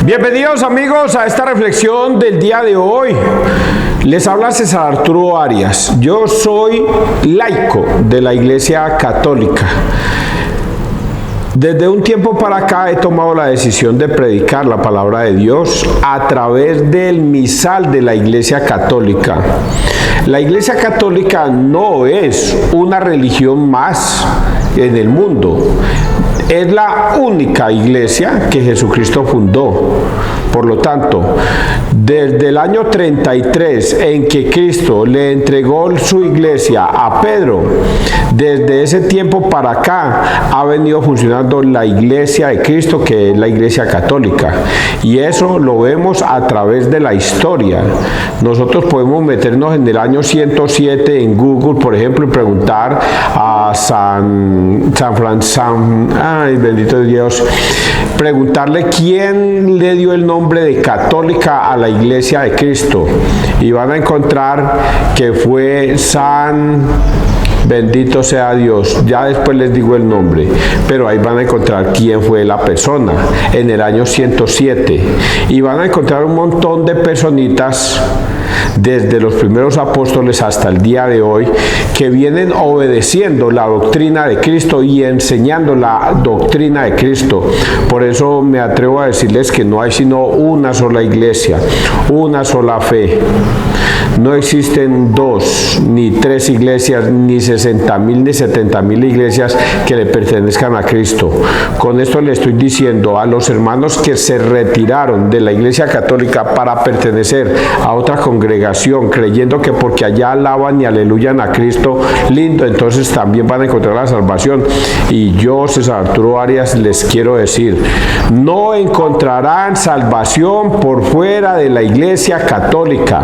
Bienvenidos amigos a esta reflexión del día de hoy. Les habla César Arturo Arias. Yo soy laico de la Iglesia Católica. Desde un tiempo para acá he tomado la decisión de predicar la palabra de Dios a través del misal de la Iglesia Católica. La Iglesia Católica no es una religión más en el mundo. Es la única iglesia que Jesucristo fundó. Por lo tanto, desde el año 33 en que Cristo le entregó su iglesia a Pedro, desde ese tiempo para acá ha venido funcionando la iglesia de Cristo, que es la Iglesia Católica. Y eso lo vemos a través de la historia. Nosotros podemos meternos en el año 107 en Google, por ejemplo, y preguntar a ay, bendito Dios, preguntarle quién le dio el nombre de católica a la Iglesia de Cristo, y van a encontrar que fue bendito sea Dios, ya después les digo el nombre, pero ahí van a encontrar quién fue la persona en el año 107, y van a encontrar un montón de personitas desde los primeros apóstoles hasta el día de hoy, que vienen obedeciendo la doctrina de Cristo y enseñando la doctrina de Cristo. Por eso me atrevo a decirles que no hay sino una sola iglesia, una sola fe. No existen dos, ni tres iglesias, ni 60,000, ni 70,000 iglesias que le pertenezcan a Cristo. Con esto le estoy diciendo a los hermanos que se retiraron de la Iglesia Católica para pertenecer a otra congregación, creyendo que porque allá alaban y aleluyan a Cristo, lindo, entonces también van a encontrar la salvación. Y yo, César Arturo Arias, les quiero decir, no encontrarán salvación por fuera de la Iglesia Católica.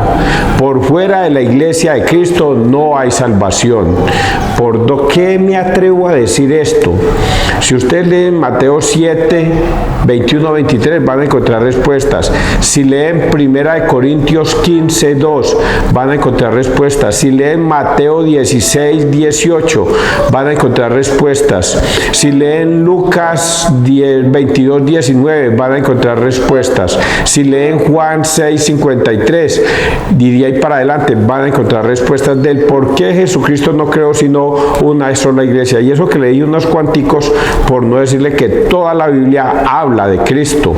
Por fuera de la Iglesia de Cristo no hay salvación. ¿Por qué me atrevo a decir esto? Si usted lee Mateo 7, 21, 23, van a encontrar respuestas. Si leen 1 Corintios 15, 2, van a encontrar respuestas. Si leen Mateo 16, 18, van a encontrar respuestas. Si leen Lucas 22, 19, van a encontrar respuestas. Si leen Juan 6, 53, diría y para adelante, van a encontrar respuestas del por qué Jesucristo no creó sino una sola iglesia. Y eso que leí unos cuanticos, por no decirle que toda la Biblia habla de Cristo.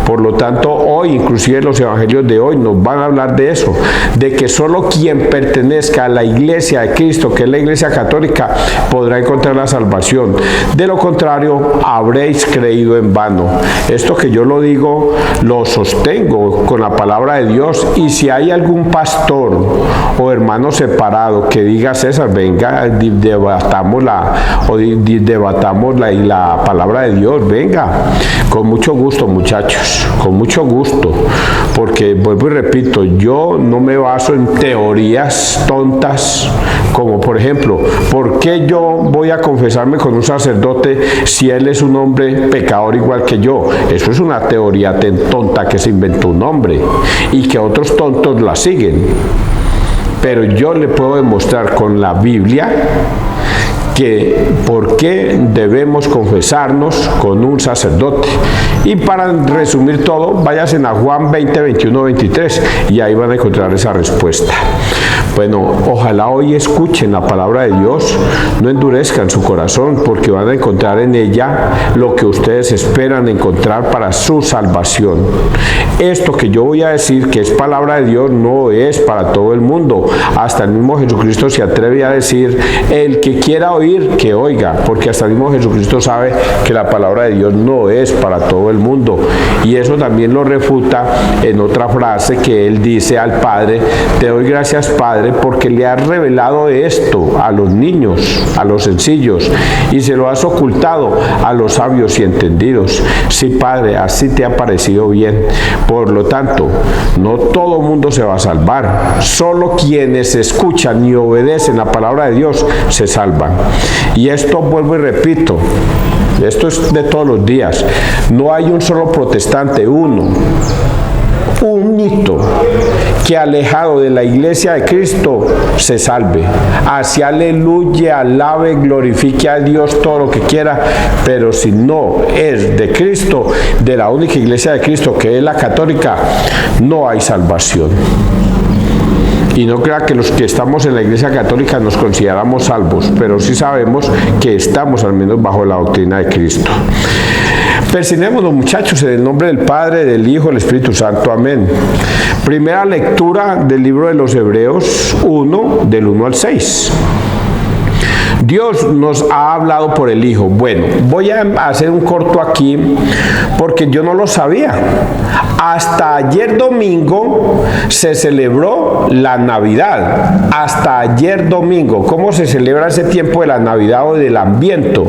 Por lo tanto, hoy, inclusive los evangelios de hoy, nos van a hablar de eso, de que solo quien pertenezca a la Iglesia de Cristo, que es la Iglesia Católica, podrá encontrar la salvación. De lo contrario, habréis creído en vano. Esto que yo lo digo, lo sostengo con la palabra de Dios. Y si hay algún pastor o hermano separado que diga: César, venga, debatamos la palabra de Dios, venga, con mucho gusto, muchachos, con mucho gusto, porque vuelvo y repito, yo no me baso en teorías tontas, como por ejemplo, ¿por qué yo voy a confesarme con un sacerdote si él es un hombre pecador igual que yo? Eso es una teoría tonta que se inventó un hombre y que otros tontos la siguen. Pero yo le puedo demostrar con la Biblia que por qué debemos confesarnos con un sacerdote. Y para resumir todo, váyanse a Juan 20, 21, 23 y ahí van a encontrar esa respuesta. Bueno, ojalá hoy escuchen la palabra de Dios, no endurezcan su corazón, porque van a encontrar en ella lo que ustedes esperan encontrar para su salvación. Esto que yo voy a decir, que es palabra de Dios, no es para todo el mundo. Hasta el mismo Jesucristo se atreve a decir: el que quiera oír, que oiga, porque hasta el mismo Jesucristo sabe que la palabra de Dios no es para todo el mundo. Y eso también lo refuta en otra frase que él dice al Padre: te doy gracias, Padre, porque le has revelado esto a los niños, a los sencillos, y se lo has ocultado a los sabios y entendidos. Sí, Padre, así te ha parecido bien. Por lo tanto, no todo mundo se va a salvar, solo quienes escuchan y obedecen la palabra de Dios se salvan. Y esto, vuelvo y repito, esto es de todos los días. No hay un solo protestante, uno. un hito que alejado de la iglesia de Cristo se salve. Así aleluya, alabe, glorifique a Dios todo lo que quiera, pero si no es de Cristo, de la única iglesia de Cristo que es la católica, no hay salvación. Y no crea que los que estamos en la iglesia católica nos consideramos salvos, pero sí sabemos que estamos al menos bajo la doctrina de Cristo. Persignémonos, muchachos, en el nombre del Padre, del Hijo, del Espíritu Santo. Amén. Primera lectura del libro de los Hebreos 1, del 1 al 6. Dios nos ha hablado por el Hijo. Bueno, voy a hacer un corto aquí porque yo no lo sabía. Hasta ayer domingo se celebró la Navidad. Hasta ayer domingo. ¿Cómo se celebra ese tiempo de la Navidad o del Adviento?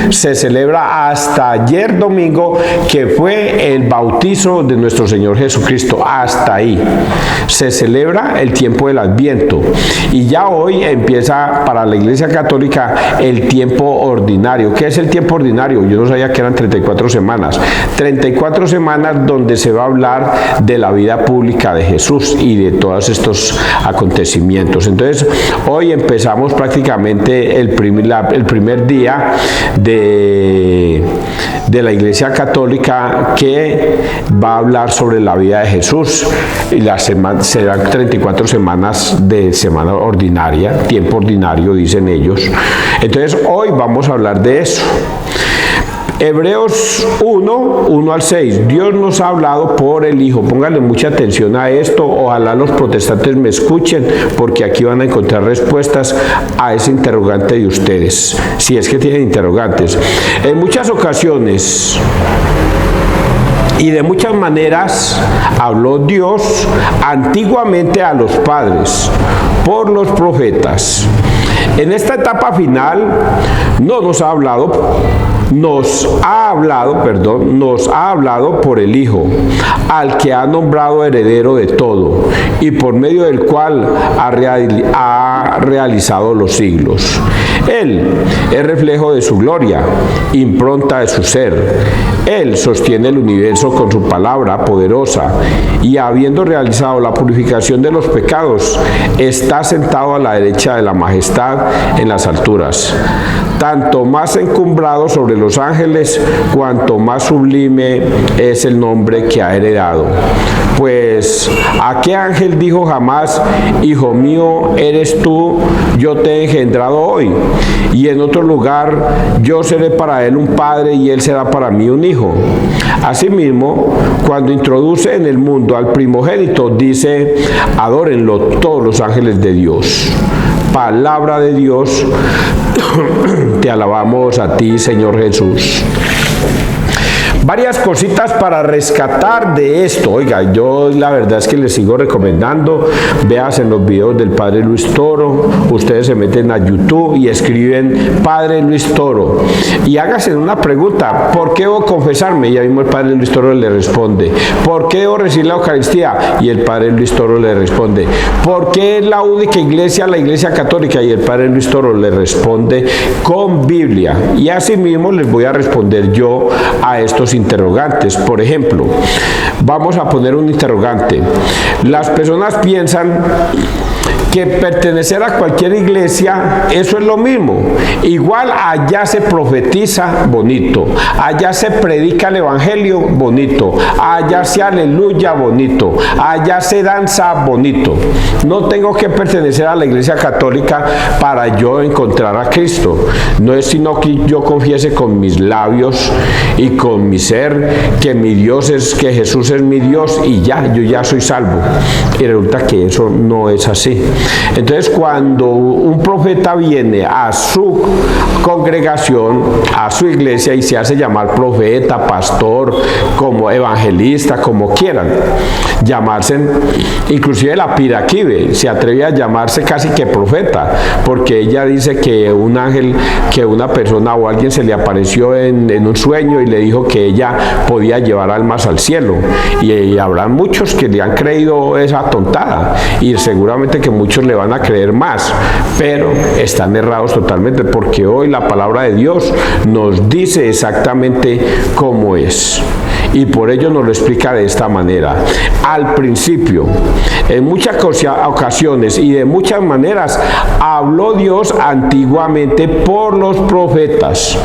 Se celebra hasta ayer domingo, que fue el bautizo de nuestro Señor Jesucristo. Hasta ahí se celebra el tiempo del Adviento. Y ya hoy empieza para la Iglesia Católica el tiempo ordinario. ¿Qué es el tiempo ordinario? Yo no sabía que eran 34 semanas. 34 semanas donde se va a hablar de la vida pública de Jesús y de todos estos acontecimientos. Entonces, hoy empezamos prácticamente el primer día de la Iglesia Católica, que va a hablar sobre la vida de Jesús. Y serán 34 semanas de semana ordinaria, tiempo ordinario, dicen ellos. Entonces hoy vamos a hablar de eso. Hebreos 1 al 6. Dios nos ha hablado por el Hijo. Pónganle mucha atención a esto. Ojalá los protestantes me escuchen, porque aquí van a encontrar respuestas a ese interrogante de ustedes, si es que tienen interrogantes. En muchas ocasiones y de muchas maneras habló Dios antiguamente a los padres por los profetas. En esta etapa final nos ha hablado por el Hijo, al que ha nombrado heredero de todo y por medio del cual ha realizado los siglos. Él es reflejo de su gloria, impronta de su ser. Él sostiene el universo con su palabra poderosa y, habiendo realizado la purificación de los pecados, está sentado a la derecha de la majestad en las alturas, tanto más encumbrado sobre los ángeles, cuanto más sublime es el nombre que ha heredado. Pues, ¿a qué ángel dijo jamás: Hijo mío eres tú, yo te he engendrado hoy? Y en otro lugar: yo seré para él un padre y él será para mí un hijo. Asimismo, cuando introduce en el mundo al primogénito, dice: adórenlo todos los ángeles de Dios. Palabra de Dios. Te alabamos a ti, Señor Jesús. Varias cositas para rescatar de esto. Oiga, yo la verdad es que les sigo recomendando, veas en los videos del Padre Luis Toro. Ustedes se meten a YouTube y escriben Padre Luis Toro y háganse una pregunta: ¿por qué debo confesarme? Y ya mismo el Padre Luis Toro le responde. ¿Por qué debo recibir la Eucaristía? Y el Padre Luis Toro le responde. ¿Por qué es la única iglesia la Iglesia Católica? Y el Padre Luis Toro le responde con Biblia. Y así mismo les voy a responder yo a estos interrogantes. Por ejemplo, vamos a poner un interrogante. Las personas piensan que pertenecer a cualquier iglesia, eso es lo mismo. Igual allá se profetiza, bonito. Allá se predica el evangelio, bonito. Allá se aleluya, bonito. Allá se danza, bonito. No tengo que pertenecer a la iglesia católica para yo encontrar a Cristo. No es sino que yo confiese con mis labios y con mi ser que mi Dios es, que Jesús es mi Dios, y ya, yo ya soy salvo. Y resulta que eso no es así. Entonces, cuando un profeta viene a su congregación, a su iglesia, y se hace llamar profeta, pastor, como evangelista, como quieran llamarse, inclusive la Piraquive se atreve a llamarse casi que profeta, porque ella dice que un ángel, que una persona o alguien se le apareció en un sueño y le dijo que ella podía llevar almas al cielo, y habrá muchos que le han creído esa tontada, y seguramente que muchos le van a creer más, pero están errados totalmente, porque hoy la palabra de Dios nos dice exactamente cómo es. y por ello nos lo explica de esta manera. Al principio, en muchas ocasiones y de muchas maneras, habló Dios antiguamente por los profetas.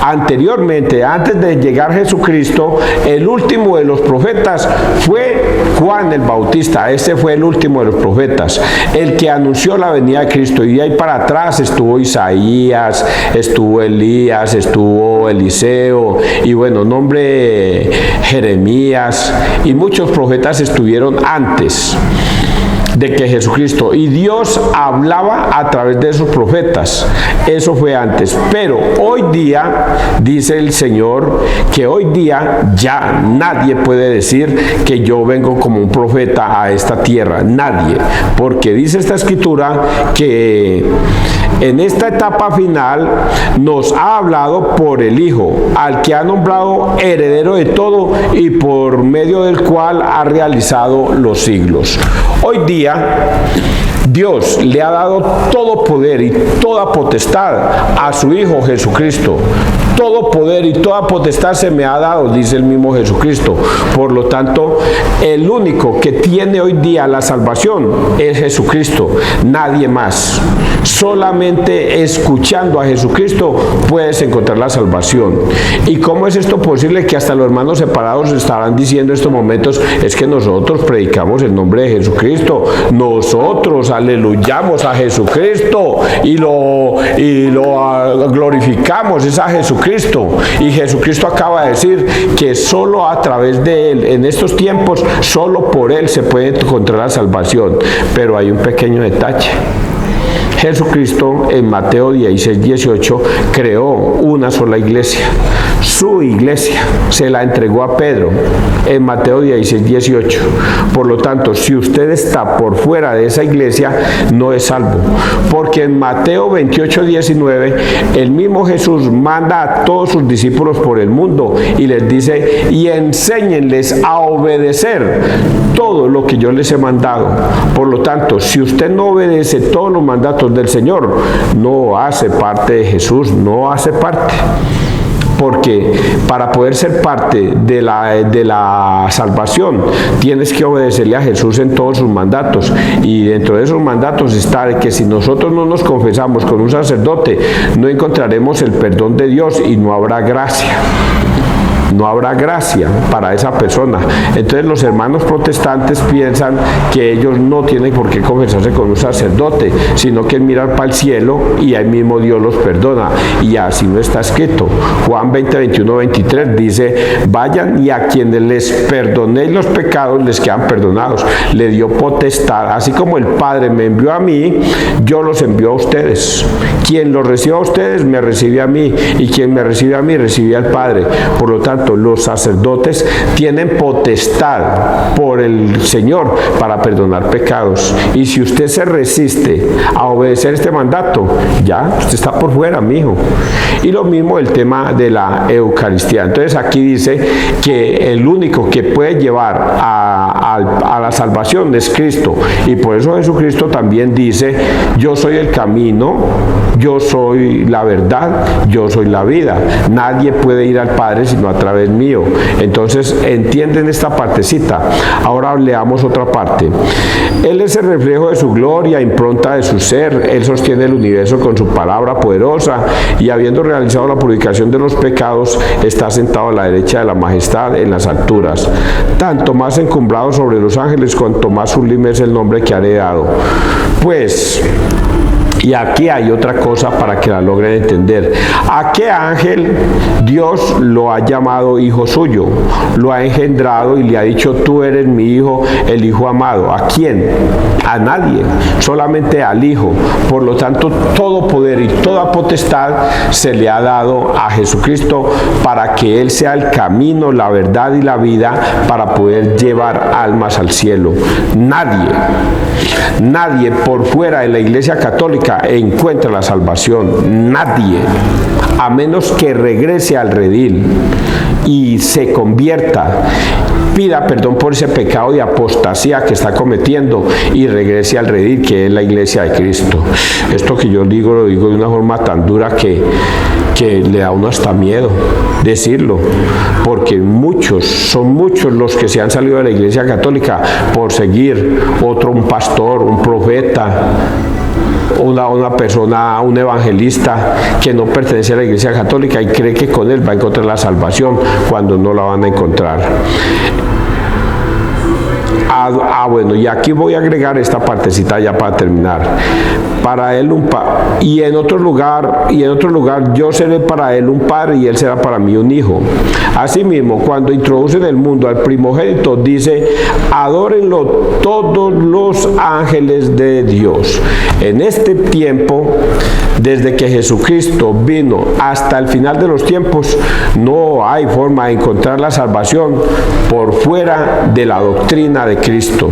Anteriormente, antes de llegar Jesucristo, el último de los profetas fue Juan el Bautista. Ese fue el último de los profetas, el que anunció la venida de Cristo. Y de ahí para atrás estuvo Isaías, estuvo Elías, estuvo Eliseo, y bueno, nombre Jeremías, y muchos profetas estuvieron antes de que Jesucristo, y Dios hablaba a través de esos profetas. Eso fue antes, pero hoy día dice el Señor que hoy día ya nadie puede decir que yo vengo como un profeta a esta tierra, nadie, porque dice esta escritura que en esta etapa final nos ha hablado por el Hijo, al que ha nombrado heredero de todo y por medio del cual ha realizado los siglos. Hoy día Dios le ha dado todo poder y toda potestad a su Hijo Jesucristo. Todo poder y toda potestad se me ha dado, dice el mismo Jesucristo. Por lo tanto, el único que tiene hoy día la salvación es Jesucristo, nadie más. Solamente escuchando a Jesucristo puedes encontrar la salvación. ¿Y cómo es esto posible? Que hasta los hermanos separados estarán diciendo en estos momentos, es que nosotros predicamos el nombre de Jesucristo, nosotros aleluyamos a Jesucristo y lo glorificamos, es a Jesucristo. Y Jesucristo acaba de decir que solo a través de Él, en estos tiempos, solo por Él se puede encontrar la salvación. Pero hay un pequeño detalle. Jesucristo en Mateo 16, 18 creó una sola iglesia. Su iglesia se la entregó a Pedro en Mateo 16, 18. Por lo tanto, si usted está por fuera de esa iglesia, no es salvo. Porque en Mateo 28, 19, el mismo Jesús manda a todos sus discípulos por el mundo y les dice, y enséñenles a obedecer todo lo que yo les he mandado. Por lo tanto, si usted no obedece todos los mandatos del Señor, no hace parte de Jesús, no hace parte. Porque para poder ser parte de la salvación tienes que obedecerle a Jesús en todos sus mandatos, y dentro de esos mandatos está que si nosotros no nos confesamos con un sacerdote no encontraremos el perdón de Dios y no habrá gracia. No habrá gracia para esa persona. Entonces los hermanos protestantes piensan que ellos no tienen por qué confesarse con un sacerdote, sino que mirar para el cielo y ahí mismo Dios los perdona, y así no está escrito. Juan 20, 21, 23 dice, vayan y a quienes les perdonéis los pecados les quedan perdonados. Le dio potestad, así como el Padre me envió a mí, yo los envío a ustedes. Quien los reciba a ustedes me recibe a mí, y quien me recibe a mí recibe al Padre. Por lo tanto, los sacerdotes tienen potestad por el Señor para perdonar pecados, y si usted se resiste a obedecer este mandato, ya usted está por fuera, mijo. Y lo mismo el tema de la Eucaristía. Entonces aquí dice que el único que puede llevar a la salvación es Cristo, y por eso Jesucristo también dice, yo soy el camino, yo soy la verdad, yo soy la vida, nadie puede ir al Padre sino a través mío. Entonces entienden esta partecita. Ahora leamos otra parte. Él es el reflejo de su gloria, impronta de su ser. Él sostiene el universo con su palabra poderosa, y habiendo realizado la purificación de los pecados, está sentado a la derecha de la majestad en las alturas, tanto más encumbrado sobre los ángeles, cuanto más sublime es el nombre que ha heredado. Pues, y aquí hay otra cosa para que la logren entender. ¿A qué ángel Dios lo ha llamado hijo suyo? Lo ha engendrado y le ha dicho, tú eres mi hijo, el hijo amado. ¿A quién? A nadie, solamente al Hijo. Por lo tanto, todo poder y toda potestad se le ha dado a Jesucristo para que Él sea el camino, la verdad y la vida para poder llevar almas al cielo. Nadie por fuera de la Iglesia Católica Católica encuentra la salvación. Nadie, a menos que regrese al redil y se convierta, pida perdón por ese pecado de apostasía que está cometiendo y regrese al redil, que es la iglesia de Cristo. Esto que yo digo, lo digo de una forma tan dura que le da a uno hasta miedo decirlo, porque son muchos los que se han salido de la iglesia católica por seguir un pastor, un profeta, una persona, un evangelista que no pertenece a la iglesia católica y cree que con él va a encontrar la salvación cuando no la van a encontrar. Bueno, y aquí voy a agregar esta partecita ya para terminar. Para él y en otro lugar yo seré para él un padre y él será para mí un hijo. Asimismo, cuando introduce en el mundo al primogénito, dice: adórenlo todos los ángeles de Dios. En este tiempo, desde que Jesucristo vino hasta el final de los tiempos, no hay forma de encontrar la salvación por fuera de la doctrina de Cristo.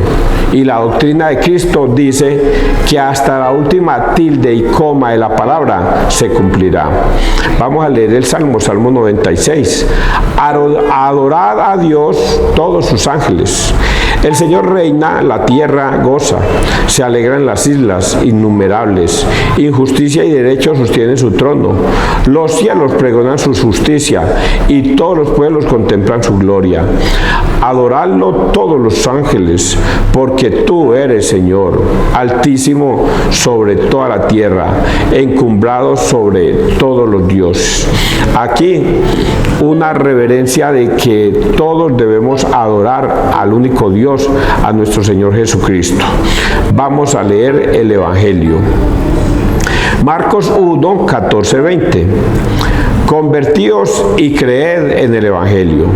Y la doctrina de Cristo dice que hasta la última tilde y coma de la palabra se cumplirá. Vamos a leer el Salmo 96. Adorad a Dios todos sus ángeles. El Señor reina, la tierra goza, se alegran las islas innumerables, injusticia y derecho sostienen su trono. Los cielos pregonan su justicia y todos los pueblos contemplan su gloria. Adoradlo todos los ángeles, porque tú eres Señor, altísimo sobre toda la tierra, encumbrado sobre todos los dioses. Aquí una reverencia de que todos debemos adorar al único Dios, a nuestro Señor Jesucristo. Vamos a leer el Evangelio. Marcos 1, 14, 20. Convertíos y creed en el Evangelio.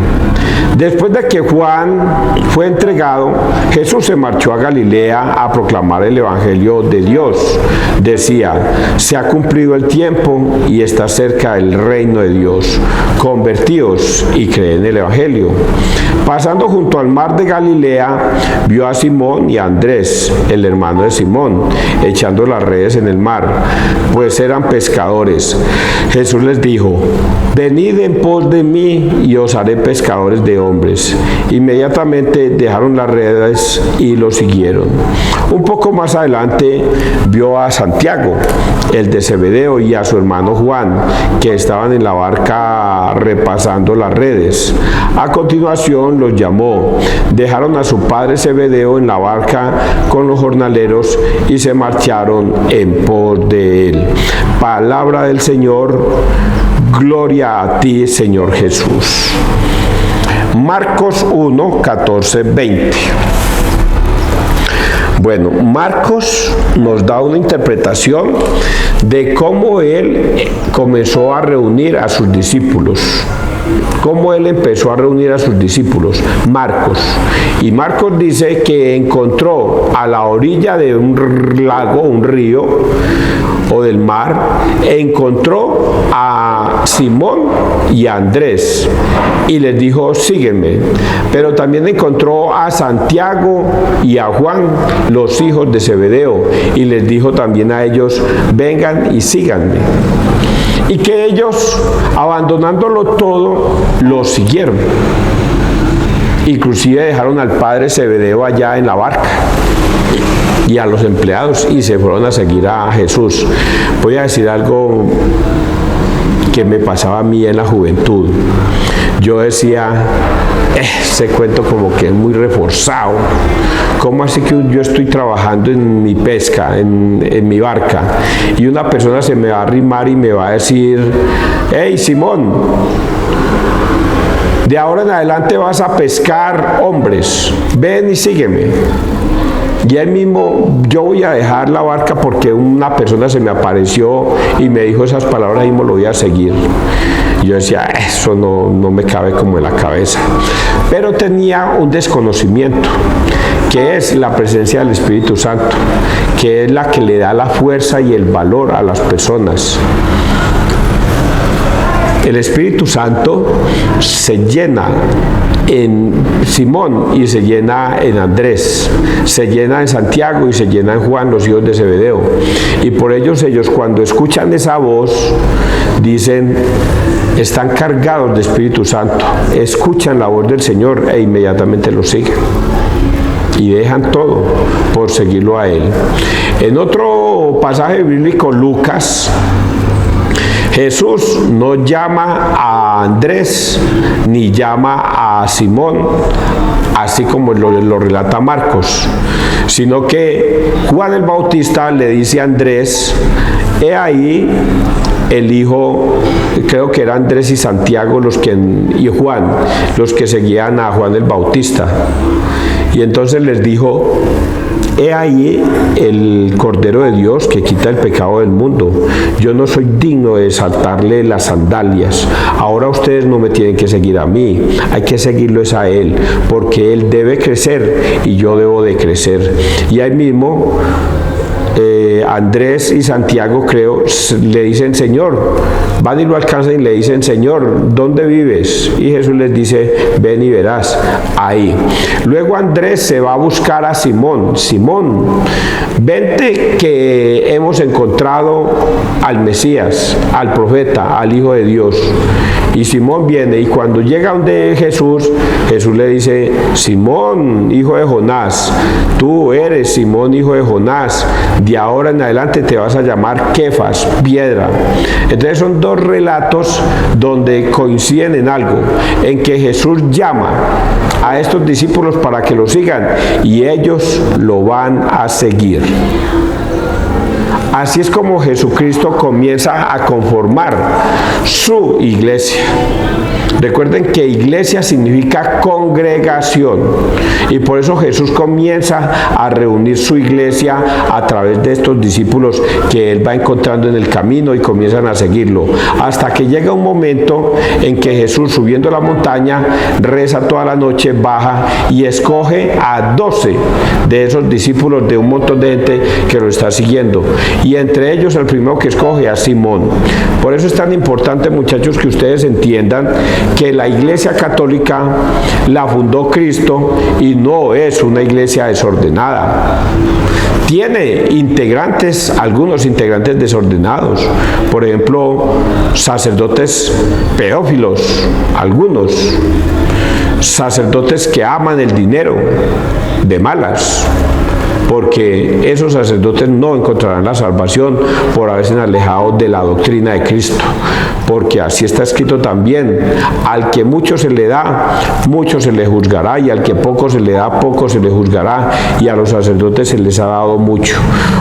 Después de que Juan fue entregado, Jesús se marchó a Galilea a proclamar el Evangelio de Dios. Decía: se ha cumplido el tiempo y está cerca el reino de Dios. Convertíos y creed en el Evangelio. Pasando junto al mar de Galilea, vio a Simón y a Andrés, el hermano de Simón, echando las redes en el mar, pues eran pescadores. Jesús les dijo: venid en pos de mí y os haré pescadores de hombres. Inmediatamente dejaron las redes y lo siguieron. Un poco más adelante vio a Santiago, el de Zebedeo, y a su hermano Juan, que estaban en la barca repasando las redes. A continuación los llamó. Dejaron a su padre Zebedeo en la barca con los jornaleros y se marcharon en pos de él. Palabra del Señor. Gloria a ti, Señor Jesús. Marcos 1, 14, 20. Bueno, Marcos nos da una interpretación de cómo él comenzó a reunir a sus discípulos. Cómo él empezó a reunir a sus discípulos. Marcos. Y Marcos dice que encontró a la orilla de un lago, un río, o del mar, encontró a Simón y a Andrés y les dijo: sígueme. Pero también encontró a Santiago y a Juan, los hijos de Zebedeo, y les dijo también a ellos: vengan y síganme. Y que ellos, abandonándolo todo, los siguieron. Inclusive dejaron al padre Zebedeo allá en la barca y a los empleados y se fueron a seguir a Jesús. Voy a decir algo que me pasaba a mí en la juventud. Yo decía: ese cuento como que es muy reforzado. ¿Cómo así que yo estoy trabajando en mi pesca, en mi barca, y una persona se me va a arrimar y me va a decir: hey, Simón, de ahora en adelante vas a pescar hombres, ven y sígueme? Y él mismo: yo voy a dejar la barca porque una persona se me apareció y me dijo esas palabras y me lo voy a seguir. Y yo decía: eso no me cabe como en la cabeza. Pero tenía un desconocimiento, que es la presencia del Espíritu Santo, que es la que le da la fuerza y el valor a las personas. El Espíritu Santo se llena en Simón y se llena en Andrés, se llena en Santiago y se llena en Juan, los hijos de Zebedeo. Y por ellos cuando escuchan esa voz, dicen, están cargados de Espíritu Santo, escuchan la voz del Señor e inmediatamente lo siguen. Y dejan todo por seguirlo a Él. En otro pasaje bíblico, Lucas, Jesús no llama a Andrés ni llama a Simón, así como lo relata Marcos, sino que Juan el Bautista le dice a Andrés, he ahí el hijo, creo que era Andrés y Santiago y Juan, los que seguían a Juan el Bautista. Y entonces les dijo, he ahí el Cordero de Dios que quita el pecado del mundo. Yo no soy digno de desatarle las sandalias. Ahora ustedes no me tienen que seguir a mí, hay que seguirlo es a Él, porque Él debe crecer y yo debo de crecer. Y ahí mismo Andrés y Santiago, creo, le dicen, Señor, van y lo alcanzan y le dicen, Señor, ¿dónde vives? Y Jesús les dice, ven y verás, ahí. Luego Andrés se va a buscar a Simón. Simón, vente que hemos encontrado al Mesías, al profeta, al Hijo de Dios. Y Simón viene, y cuando llega donde Jesús, Jesús le dice, Simón, hijo de Jonás, tú eres Simón, hijo de Jonás, de ahora en adelante te vas a llamar Kefas, piedra. Entonces son dos relatos donde coinciden en algo, en que Jesús llama a estos discípulos para que lo sigan, y ellos lo van a seguir. Así es como Jesucristo comienza a conformar su iglesia. Recuerden que iglesia significa congregación, y por eso Jesús comienza a reunir su iglesia a través de estos discípulos que Él va encontrando en el camino y comienzan a seguirlo, hasta que llega un momento en que Jesús, subiendo la montaña, reza toda la noche, baja y escoge a 12 de esos discípulos de un montón de gente que lo está siguiendo, y entre ellos el primero que escoge a Simón. Por eso es tan importante, muchachos, que ustedes entiendan que la Iglesia Católica la fundó Cristo y no es una iglesia desordenada. Tiene integrantes, algunos integrantes desordenados, por ejemplo, sacerdotes pedófilos, algunos sacerdotes que aman el dinero de malas, porque esos sacerdotes no encontrarán la salvación por haberse alejado de la doctrina de Cristo, porque así está escrito también, al que mucho se le da, mucho se le juzgará, y al que poco se le da, poco se le juzgará, y a los sacerdotes se les ha dado mucho.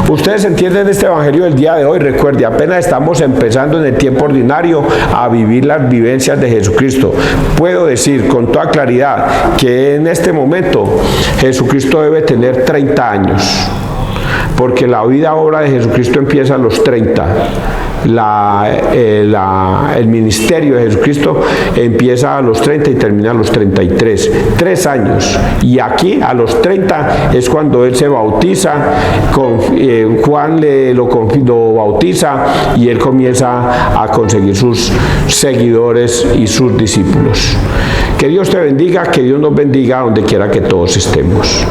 Ustedes entienden este evangelio del día de hoy. Recuerde, apenas estamos empezando en el tiempo ordinario a vivir las vivencias de Jesucristo. Puedo decir con toda claridad que en este momento Jesucristo debe tener 30 años, porque la vida obra de Jesucristo empieza a los 30. El ministerio de Jesucristo empieza a los 30 y termina a los 33, 3 años, y aquí a los 30 es cuando Él se bautiza, Juan lo bautiza, y Él comienza a conseguir sus seguidores y sus discípulos. Que Dios te bendiga, que Dios nos bendiga donde quiera que todos estemos.